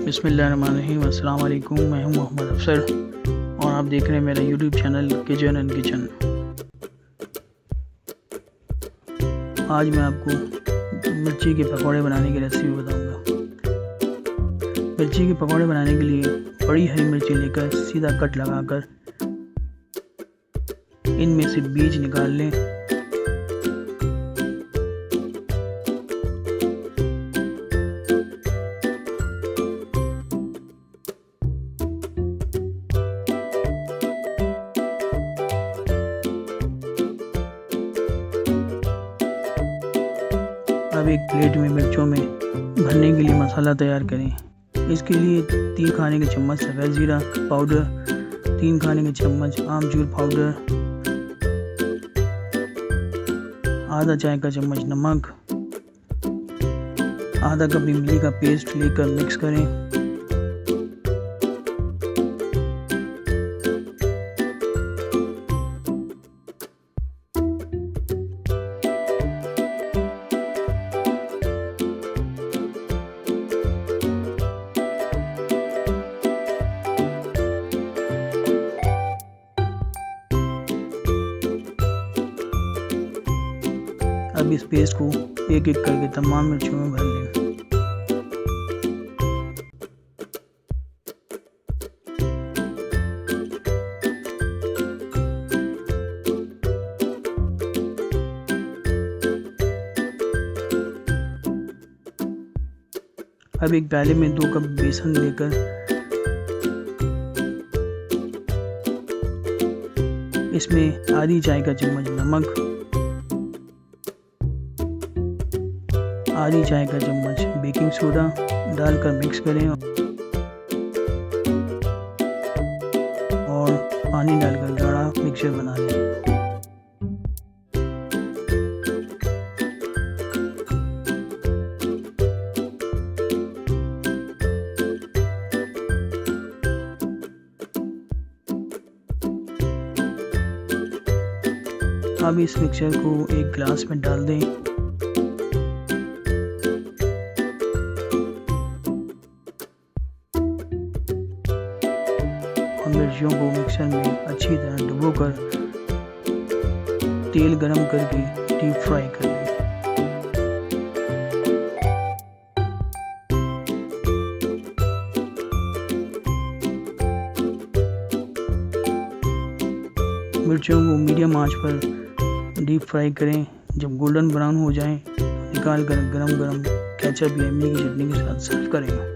बिस्मिल्लाहिर्रहमानिर्रहीम। अस्सलाम वालेकुम। मैं हूं मोहम्मद अफसर और आप देख रहे हैं मेरा YouTube channel kitchen and kitchen. आज मैं आपको मिर्ची के पकौड़े बनाने की रेसिपी बताऊंगा। मिर्ची के पकौड़े बनाने के लिए बड़ी हरी मिर्ची लेकर सीधा कट लगाकर इनमें से बीज निकाल लें। अब एक प्लेट में मिर्चों में भरने के लिए मसाला तैयार करें। इसके लिए 3 खाने के चम्मच सफ़ेद ज़ीरा पाउडर, 3 खाने के चम्मच आमचूर पाउडर, आधा चाय का चम्मच नमक, आधा कप इमली का पेस्ट लेकर मिक्स करें। अब इस पेस्ट को एक एक करके तमाम मिर्चों में भर लें। अब एक प्याले में 2 कप बेसन लेकर इसमें आधी चाय का चम्मच नमक, आधी चाय का चम्मच बेकिंग सोडा डालकर मिक्स करें और पानी डालकर गाढ़ा मिक्सचर बना लें। अब इस मिक्सचर को एक गिलास में डाल दें। मिर्चियों को मिक्सर में अच्छी तरह डुबोकर तेल गरम करके डीप फ्राई कर लें। मिर्चियों को मीडियम आंच पर डीप फ्राई करें। जब गोल्डन ब्राउन हो जाएं तो निकाल कर गरम गरम केचप या इमली की चटनी के साथ सर्व करें।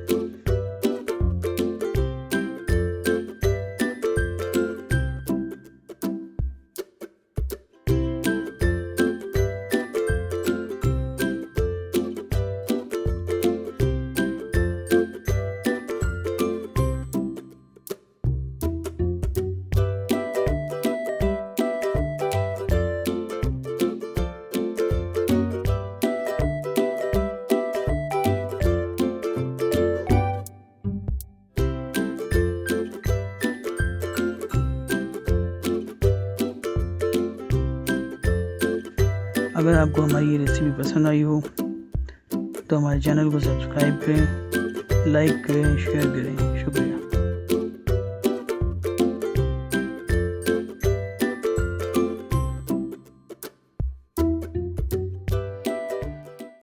अगर आपको हमारी ये रेसिपी पसंद आई हो तो हमारे चैनल को सब्सक्राइब करें, लाइक करें, शेयर करें। शुक्रिया।